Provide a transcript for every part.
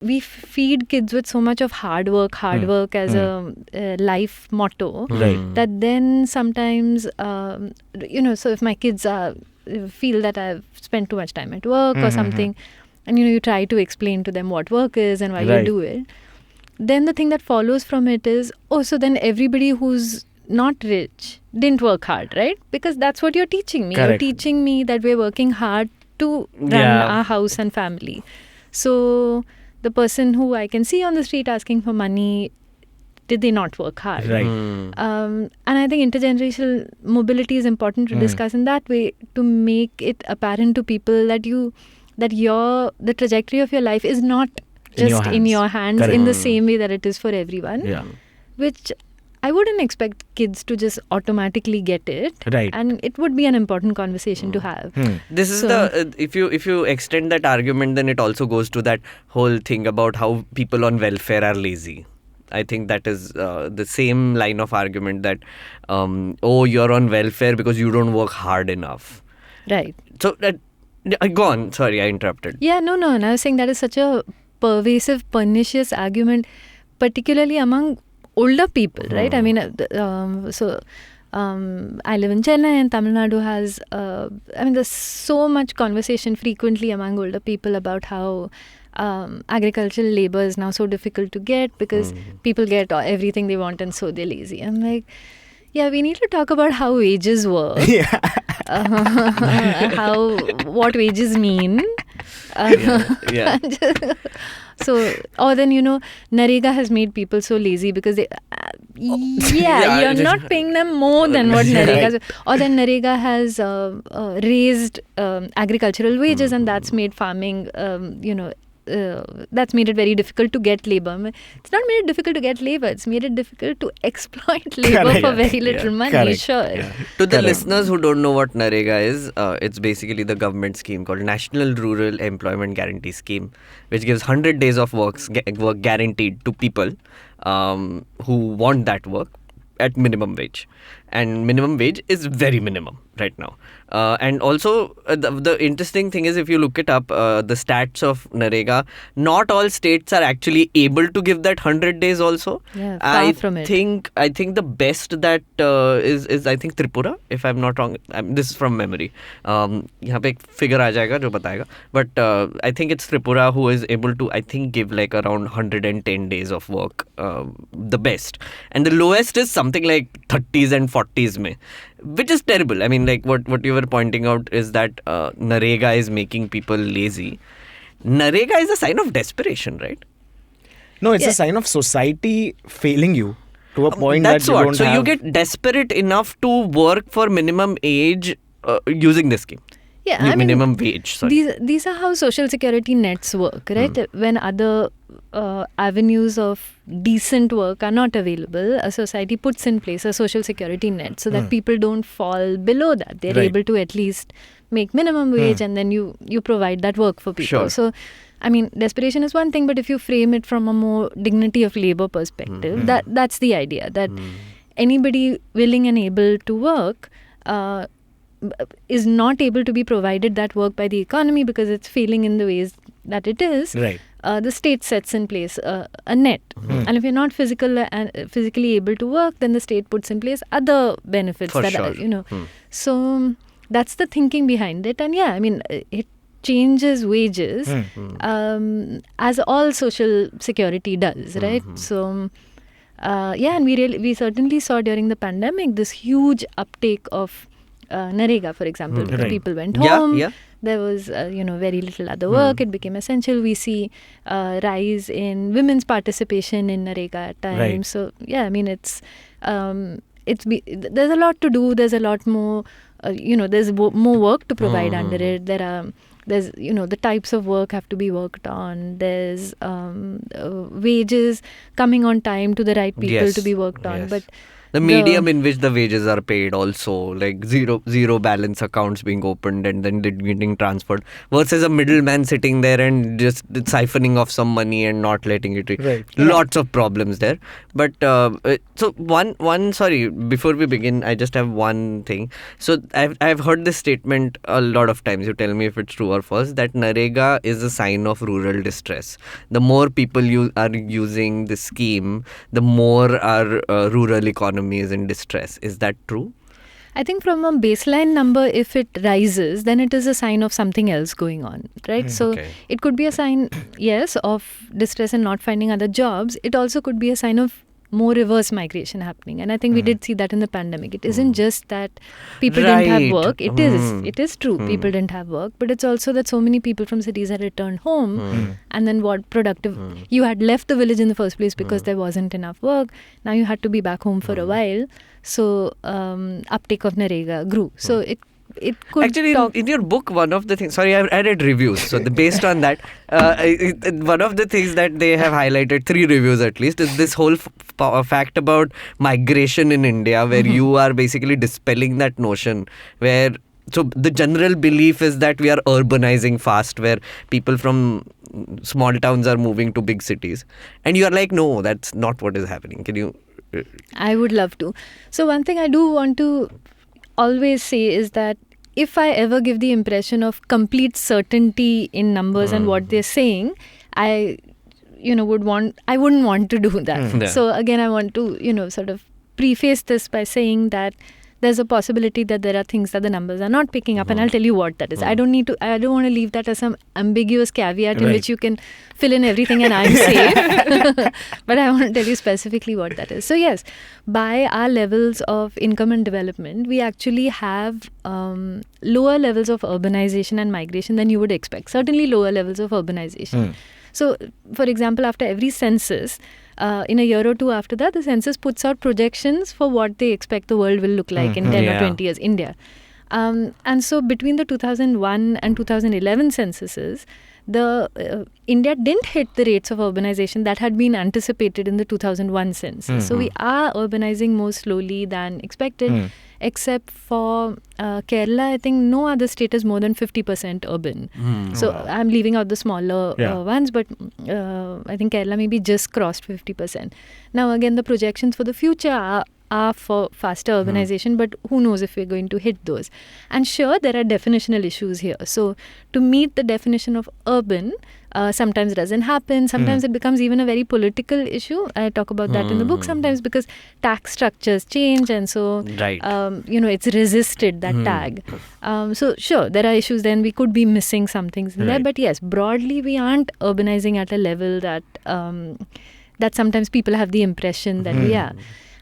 we feed kids with so much of hard work as a life motto, that then sometimes, so if my kids feel that I've spent too much time at work or something, and you try to explain to them what work is and why you do it, then the thing that follows from it is, so then everybody who's not rich didn't work hard, right? Because that's what you're teaching me. Correct. You're teaching me that we're working hard to run our house and family. So the person who I can see on the street asking for money, did they not work hard? Right. And I think intergenerational mobility is important to discuss in that way, to make it apparent to people that the trajectory of your life is not just in your hands in the same way that it is for everyone. Yeah. Which I wouldn't expect kids to just automatically get it. Right. And it would be an important conversation to have. This is if you extend that argument, then it also goes to that whole thing about how people on welfare are lazy. I think that is the same line of argument that, you're on welfare because you don't work hard enough. Right. So, go on. Sorry, I interrupted. Yeah, no. And I was saying that is such a pervasive, pernicious argument, particularly among older people, right? I mean, I live in Chennai, and Tamil Nadu has, there's so much conversation frequently among older people about how agricultural labor is now so difficult to get because people get everything they want and so they're lazy. I'm like, yeah, we need to talk about how wages work. What wages mean. So, or then, Narega has made people so lazy because they, you're not paying them more than what Narega is. Or then Narega has raised agricultural wages, and that's made farming, that's made it very difficult to get labor. It's not made it difficult to get labor. It's made it difficult to exploit labor for very little money. Sure. Yeah. To the listeners who don't know what Narega is, it's basically the government scheme called National Rural Employment Guarantee Scheme, which gives 100 days of work guaranteed to people who want that work at minimum wage. And minimum wage is very minimum right now. And also, the interesting thing is, if you look it up, the stats of Narega, not all states are actually able to give that 100 days also. Yeah, far from it. I think the best that is I think Tripura, if I'm not wrong. This is from memory. यहाँ पे एक figure आ जाएगा जो बताएगा. But I think it's Tripura who is able to, I think, give like around 110 days of work, the best. And the lowest is something like 30s and 40s mein, which is terrible. I mean, like what you were pointing out is that Narega is making people lazy. Narega is a sign of desperation, right? No, it's a sign of society failing you to a point That's that you what. don't So have. you get desperate enough to work for minimum age using this scheme. Yeah, minimum wage. Sorry. These are how social security nets work, right? When other avenues of decent work are not available, a society puts in place a social security net so that people don't fall below that. They're able to at least make minimum wage, and then you provide that work for people. Sure. So, I mean, desperation is one thing, but if you frame it from a more dignity of labor perspective, that's the idea, that anybody willing and able to work is not able to be provided that work by the economy because it's failing in the ways that it is. Right. The state sets in place a net. And if you're not physically able to work, then the state puts in place other benefits. For that sure. are, So that's the thinking behind it. And yeah, I mean, it changes wages as all social security does, right? So and we certainly saw during the pandemic this huge uptake of Narega, for example. Because people went home. Yeah. There was, very little other work. It became essential. We see rise in women's participation in Narega at times. Right. So yeah, I mean, there's a lot to do. There's a lot more. There's more work to provide under it. There's the types of work have to be worked on. There's wages coming on time to the right people to be worked on. Yes. But The medium in which the wages are paid also, like zero balance accounts being opened and then getting transferred, versus a middleman sitting there and just siphoning off some money and not letting it. Right. Lots of problems there. But so one sorry, before we begin, I just have one thing. So I've heard this statement a lot of times. You tell me if it's true or false, that Narega is a sign of rural distress. The more people are using this scheme, the more our rural economy is in distress. Is that true? I think from a baseline number, if it rises, then it is a sign of something else going on, right? So it could be a sign, yes, of distress and not finding other jobs. It also could be a sign of more reverse migration happening. And I think we did see that in the pandemic. It isn't just that people didn't have work. It is true. People didn't have work. But it's also that so many people from cities had returned home. And then what productive... You had left the village in the first place because there wasn't enough work. Now you had to be back home for a while. So uptake of Narega grew. So it could actually in your book, one of the things, sorry, I read reviews, so based on that, one of the things that they have highlighted, 3 reviews at least, is this whole fact about migration in India, where you are basically dispelling that notion, where so the general belief is that we are urbanizing fast, where people from small towns are moving to big cities, and you are like, no, that's not what is happening. Can you I would love to. So one thing I do want to always say is that if I ever give the impression of complete certainty in numbers and what they're saying, I wouldn't want to do that. So again, I want to, sort of preface this by saying that there's a possibility that there are things that the numbers are not picking up, and I'll tell you what that is. I don't want to leave that as some ambiguous caveat in which you can fill in everything and I'm safe. But I want to tell you specifically what that is. So yes, by our levels of income and development, we actually have lower levels of urbanization and migration than you would expect. Certainly lower levels of urbanization. So, for example, after every census, in a year or two after that, the census puts out projections for what they expect the world will look like in 10 or 20 years, India. And so between the 2001 and 2011 censuses, India didn't hit the rates of urbanization that had been anticipated in the 2001 census. So we are urbanizing more slowly than expected. Except for Kerala, I think no other state is more than 50% urban. So I'm leaving out the smaller ones, but I think Kerala maybe just crossed 50%. Now again, the projections for the future are for faster urbanization, but who knows if we're going to hit those. And sure, there are definitional issues here. So to meet the definition of urban, sometimes it doesn't happen. Sometimes it becomes even a very political issue. I talk about that in the book sometimes, because tax structures change, and so it's resisted, that tag. So sure, there are issues then. We could be missing some things there, but yes, broadly we aren't urbanizing at a level that that sometimes people have the impression that we are.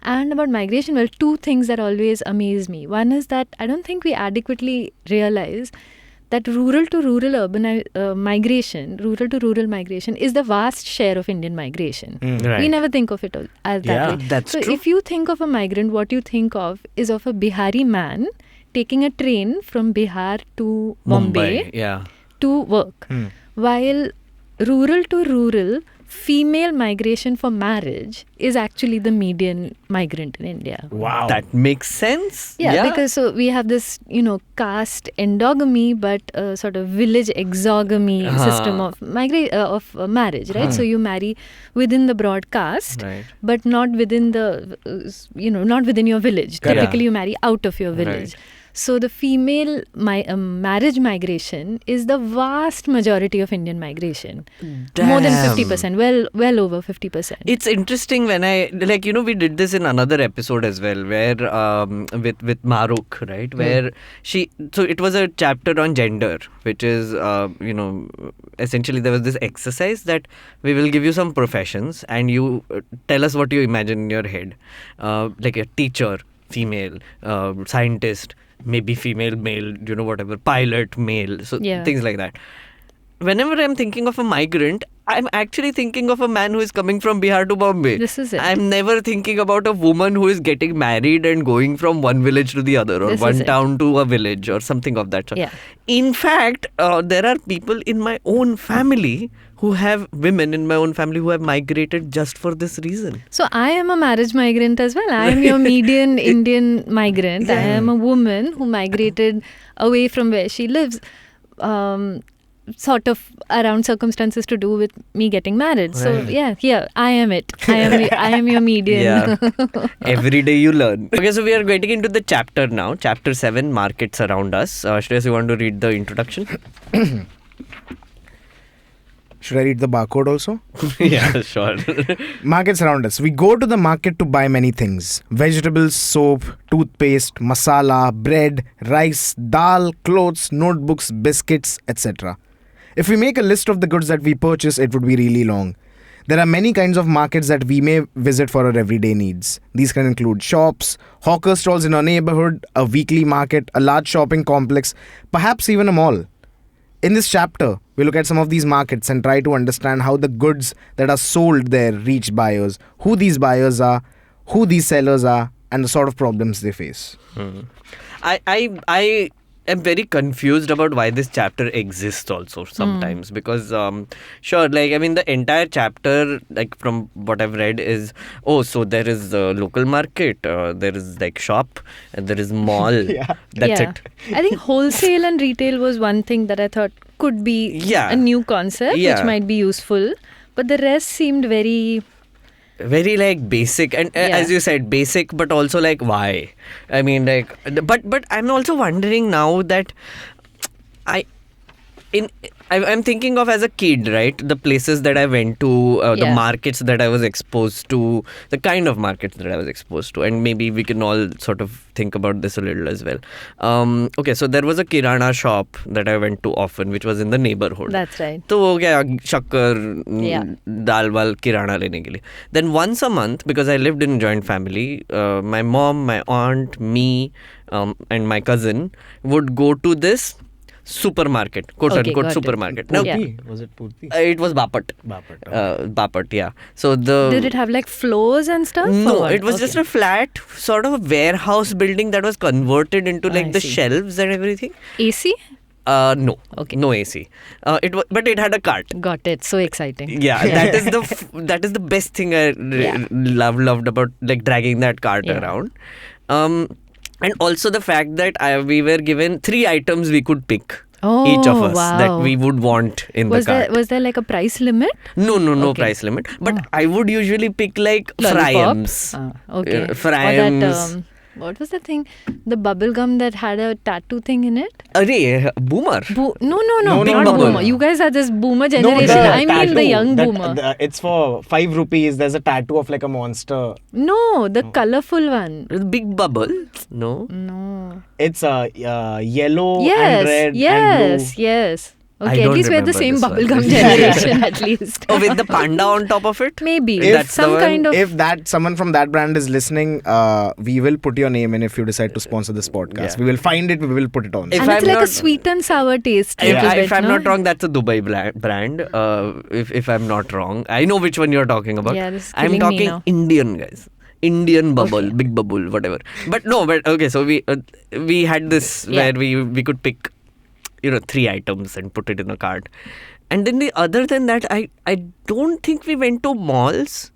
And about migration, well, 2 things that always amaze me. One is that I don't think we adequately realize that rural to rural migration is the vast share of Indian migration. We never think of it as that way. That's so true. If you think of a migrant, what you think of is of a Bihari man taking a train from Bihar to Bombay to work. While rural to rural, female migration for marriage is actually the median migrant in India. Wow. That makes sense. Yeah, because so we have this, caste endogamy, but sort of village exogamy system of marriage, right? So you marry within the broad caste, but not within the, not within your village. Correct. Typically, you marry out of your village. So the female marriage migration is the vast majority of Indian migration. Damn. More than 50%, well over 50%. It's interesting when we did this in another episode as well, where with Maruk, right? Where so it was a chapter on gender, which is, essentially there was this exercise that we will give you some professions and you tell us what you imagine in your head. Like a teacher, female, scientist, maybe female, male, whatever, pilot, male, so things like that. Whenever I'm thinking of a migrant, I'm actually thinking of a man who is coming from Bihar to Bombay. This is it. I'm never thinking about a woman who is getting married and going from one village to the other, or one town to a village, or something of that sort. Yeah. In fact, there are people in my own family who have women in my own family who have migrated just for this reason. So I am a marriage migrant as well. I am your median Indian migrant. I am a woman who migrated away from where she lives, sort of around circumstances to do with me getting married. So I am it. I am your median. Yeah. Every day you learn. Okay, so we are getting into the chapter now. Chapter 7, Markets Around Us. Shreyas, you want to read the introduction? Should I read the barcode also? Yeah, sure. Markets around us. We go to the market to buy many things. Vegetables, soap, toothpaste, masala, bread, rice, dal, clothes, notebooks, biscuits, etc. If we make a list of the goods that we purchase, it would be really long. There are many kinds of markets that we may visit for our everyday needs. These can include shops, hawker stalls in our neighborhood, a weekly market, a large shopping complex, perhaps even a mall. In this chapter, we look at some of these markets and try to understand how the goods that are sold there reach buyers, who these buyers are, who these sellers are, and the sort of problems they face. I am very confused about why this chapter exists also sometimes because sure, like I mean the entire chapter, like from what I've read, is so there is a local market, there is like shop, and there is mall. That's it. I think wholesale and retail was one thing that I thought could be a new concept which might be useful, but the rest seemed very like basic, and as you said, basic, but also like why? I mean, like, but I'm also wondering now that I'm thinking of as a kid, right? The places that I went to, the markets that I was exposed to, the kind of markets that I was exposed to, and maybe we can all sort of think about this a little as well. Okay, so there was a kirana shop that I went to often, which was in the neighborhood. That's right. तो हो गया शक्कर दाल वाल किराना लेने के लिए. Then once a month, because I lived in a joint family, my mom, my aunt, me, and my cousin would go to this supermarket, quote-unquote supermarket. Now, was it Purti? It was Bapat. Bapat, yeah. So did it have like floors and stuff? No, it was just a flat sort of a warehouse building that was converted into like the shelves and everything. AC? No. Okay. No AC. But it had a cart. Got it. So exciting. Yeah. That is the best thing I loved about like dragging that cart around. And also the fact that we were given 3 items we could pick. Each of us that we would want in the cart. Was there like a price limit? No price limit. But I would usually pick like Fryams. Fryams. What was the thing? The bubble gum that had a tattoo thing in it? Arey, Boomer. No, Big not Bubble. Boomer. You guys are this Boomer generation. I mean the young Boomer. It's for 5 rupees. There's a tattoo of like a monster. No, the colourful one. Big Bubble. No. It's yellow and red and blue. Yes. Okay, at least we're the same bubblegum generation at least. With the panda on top of it? Maybe. If someone from that brand is listening, we will put your name in if you decide to sponsor this podcast. We will find it, we will put it on. And it's like a sweet and sour taste. If I'm not wrong, that's a Dubai brand. If I'm not wrong. I know which one you're talking about. Yeah, this is I'm talking Indian, guys. Indian bubble, big bubble, whatever. But okay, so we had this where we could pick 3 items and put it in a cart. And then other than that, I don't think we went to malls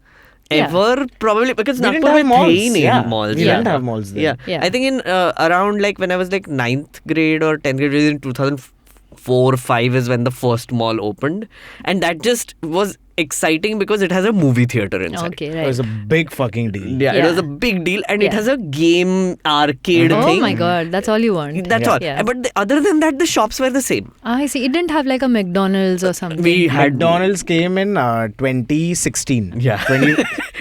ever, probably because we Nagpur didn't have malls. Malls. We didn't have malls there. I think in around like when I was like 9th grade or 10th grade, in 2004-5 is when the first mall opened, and that just was exciting because it has a movie theater inside. Okay, right. It was a big fucking deal. Yeah, it was a big deal, and it has a game arcade thing. Oh my god, that's all you want. That's all. But other than that, the shops were the same. I see. It didn't have like a McDonald's or something. McDonald's came in 2016. Yeah.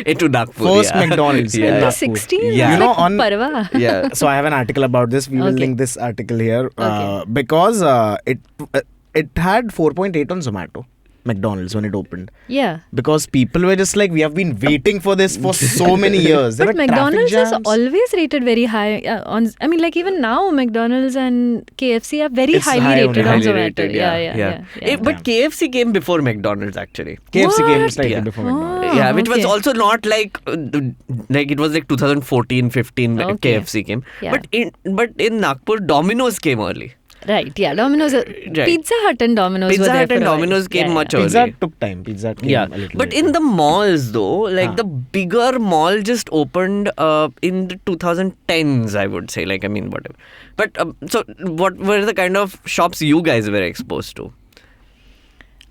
Into Nagpur. First McDonald's in Nagpur. 2016? Yeah. Like Parva. Yeah. So I have an article about this. We will link this article here because it had 4.8 on Zomato. McDonald's when it opened. Yeah. Because people were just like, we have been waiting for this for so many years. But McDonald's is always rated very high. Like even now, McDonald's and KFC are very highly rated on Zomato. Yeah. But KFC came before McDonald's actually. KFC came slightly before McDonald's. Yeah, which was also not like it was like 2014-15 KFC came. Yeah. But in Nagpur, Domino's came early. Right, yeah. Domino's, Pizza Hut and Domino's Pizza were there Hut for and a while. Domino's came Yeah, much yeah. Pizza early. took time. Pizza came Yeah, a little but later. in the malls though, like the bigger mall just opened in the 2010s, I would say. Like, I mean, whatever. But so, what were the kind of shops you guys were exposed to?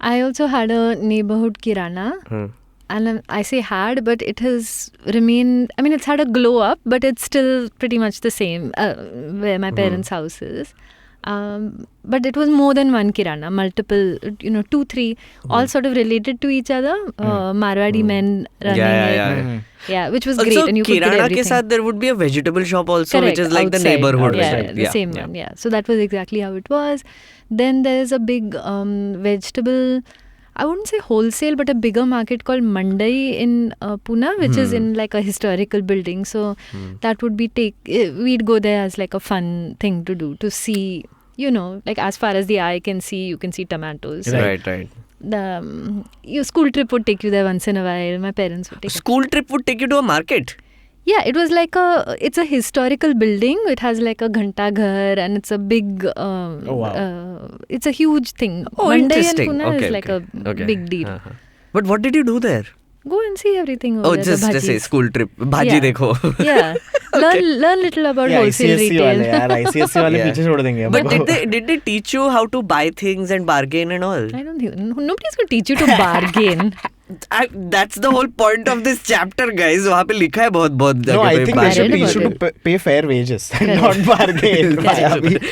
I also had a neighborhood kirana. And I say had, but it has remained, I mean, it's had a glow up, but it's still pretty much the same where my parents' house is. But it was more than one kirana, multiple, 2, 3, all sort of related to each other. Marwadi men running it. Yeah, which was great. Also, And you could get kirana everything. ke saath there would be a vegetable shop also, Correct, which is like outside. the neighborhood. Yeah, the same one. Yeah, so that was exactly how it was. Then there's a big vegetable, I wouldn't say wholesale, but a bigger market called Mandai in Pune, which is in like a historical building. So that would be we'd go there as like a fun thing to do, to see, like as far as the eye can see, you can see tomatoes. Right. Your school trip would take you there once in a while. My parents would take School trip would take you to a market. Yeah, it was like it's a historical building. It has like a Ghanta Ghar and it's a big, it's a huge thing. Oh, Mandai interesting. and Pune Okay, is like a big deal. But what did you do there? Go and see everything over there. Just a bhajis. school trip. Bhaji Yeah. dekho. Yeah. Learn little about wholesale ICSE retail. वाले यार ICSE वाले Yeah. पीछे छोड़ देंगे But हमको. did they teach you how to buy things and bargain and all? I don't think nobody's going to teach you to bargain. That's the whole point of this chapter, guys. वहाँ पे लिखा है बहुत No, I think they I should read teach you about to pay fair wages and Correct. not bargain. Correct. भाई, अभी